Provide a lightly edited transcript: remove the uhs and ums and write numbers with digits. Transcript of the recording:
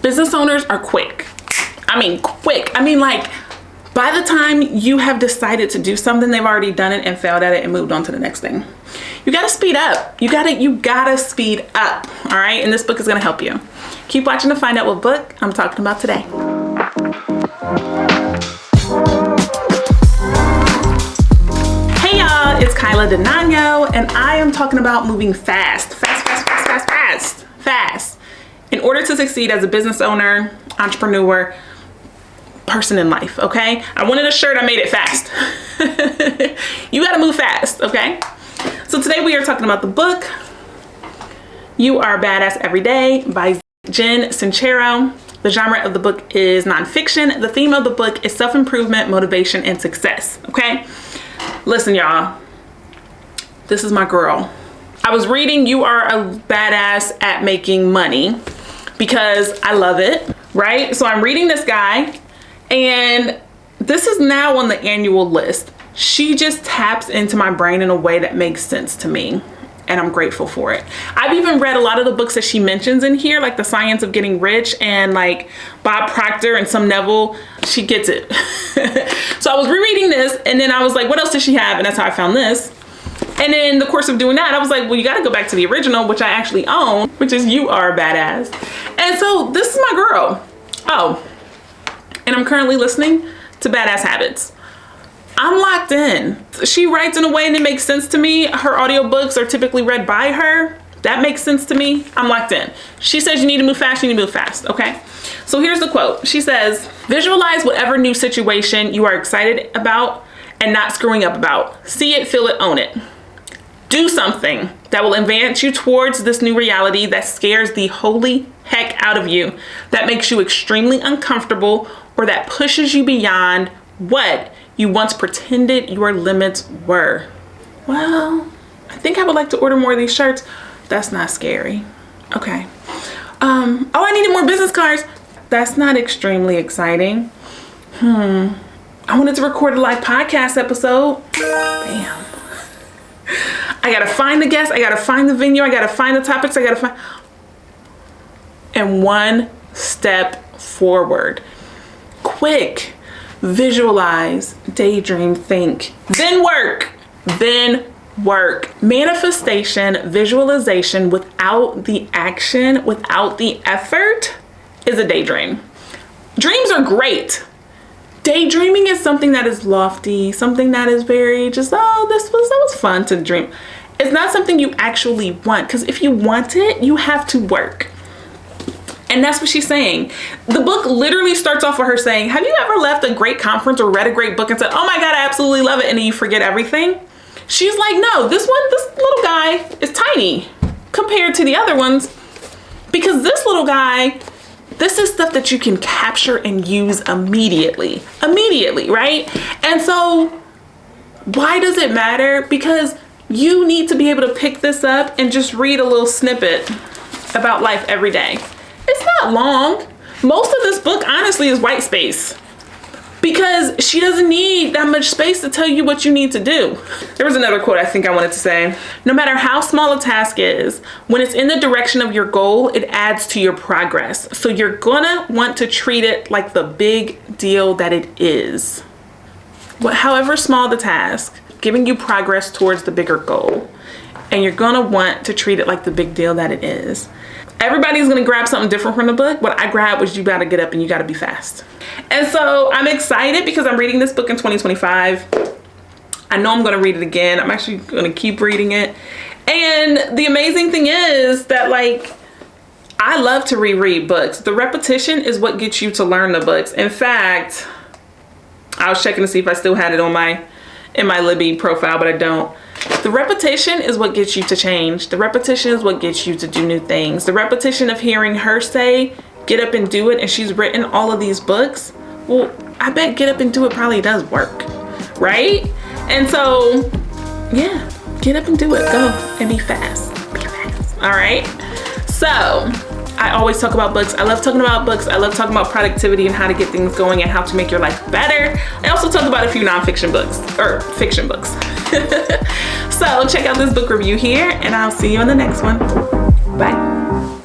Business owners are quick. I mean, quick. I mean, like, by the time you have decided to do something, they've already done it and failed at it and moved on to the next thing. You gotta speed up. You gotta speed up, all right? And this book is gonna help you. Keep watching to find out what book I'm talking about today. Hey y'all, it's Denanyoh, and I am talking about moving fast. Fast. In order to succeed as a business owner, entrepreneur, person in life, okay? I wanted a shirt, I made it fast. You gotta move fast, okay? So today we are talking about the book, You Are Badass Every Day by Jen Sincero. The genre of the book is nonfiction. The theme of the book is self-improvement, motivation, and success, okay? Listen, y'all, this is my girl. I was reading You Are a Badass at Making Money because I love it, right? So I'm reading this guy, and this is now on the annual list. She just taps into my brain in a way that makes sense to me, and I'm grateful for it. I've even read a lot of the books that she mentions in here, like The Science of Getting Rich and like Bob Proctor and some Neville. She gets it. So I was rereading this, and then I was like, what else does she have? And that's how I found this. And in the course of doing that, I was like, well, you got to go back to the original, which I actually own, which is You Are a Badass. And so this is my girl. Oh, and I'm currently listening to Badass Habits. I'm locked in. She writes in a way that makes sense to me. Her audiobooks are typically read by her. That makes sense to me. I'm locked in. She says you need to move fast, you need to move fast, okay? So here's the quote. She says, visualize whatever new situation you are excited about and not screwing up about. See it, feel it, own it. Do something that will advance you towards this new reality that scares the holy heck out of you, that makes you extremely uncomfortable, or that pushes you beyond what you once pretended your limits were. Well, I think I would like to order more of these shirts. That's not scary. Okay. Oh, I needed more business cards. That's not extremely exciting. I wanted to record a live podcast episode. Bam. I gotta find the guests, I gotta find the venue, I gotta find the topics, I gotta find... And one step forward. Quick. Visualize, daydream, think. Then work. Manifestation, visualization without the action, without the effort is a daydream. Dreams are great. Daydreaming is something that is lofty, something that is very just, oh, that was fun to dream. It's not something you actually want, because if you want it, you have to work. And that's what she's saying. The book literally starts off with her saying, have you ever left a great conference or read a great book and said, oh my God, I absolutely love it, and then you forget everything? She's like, no, this little guy is tiny compared to the other ones, because this little guy, this is stuff that you can capture and use immediately, right? And so why does it matter? Because you need to be able to pick this up and just read a little snippet about life every day. It's not long. Most of this book, honestly, is white space, because she doesn't need that much space to tell you what you need to do. There was another quote I think I wanted to say. No matter how small a task is, when it's in the direction of your goal, it adds to your progress. So you're gonna want to treat it like the big deal that it is. However small the task, giving you progress towards the bigger goal. And you're gonna want to treat it like the big deal that it is. Everybody's gonna grab something different from the book. What I grabbed was you gotta get up and you gotta be fast. And so I'm excited because I'm reading this book in 2025. I know I'm gonna read it again. I'm actually gonna keep reading it. And the amazing thing is that, like, I love to reread books. The repetition is what gets you to learn the books. In fact, I was checking to see if I still had it on in my Libby profile, but I don't. The repetition is what gets you to change. The repetition is what gets you to do new things. The repetition of hearing her say, get up and do it, and she's written all of these books. Well, I bet get up and do it probably does work, right? And so, yeah, get up and do it. Go and be fast. Be fast. All right? So, I always talk about books. I love talking about books. I love talking about productivity and how to get things going and how to make your life better. I also talk about a few nonfiction books, or fiction books. So check out this book review here, and I'll see you on the next one. Bye.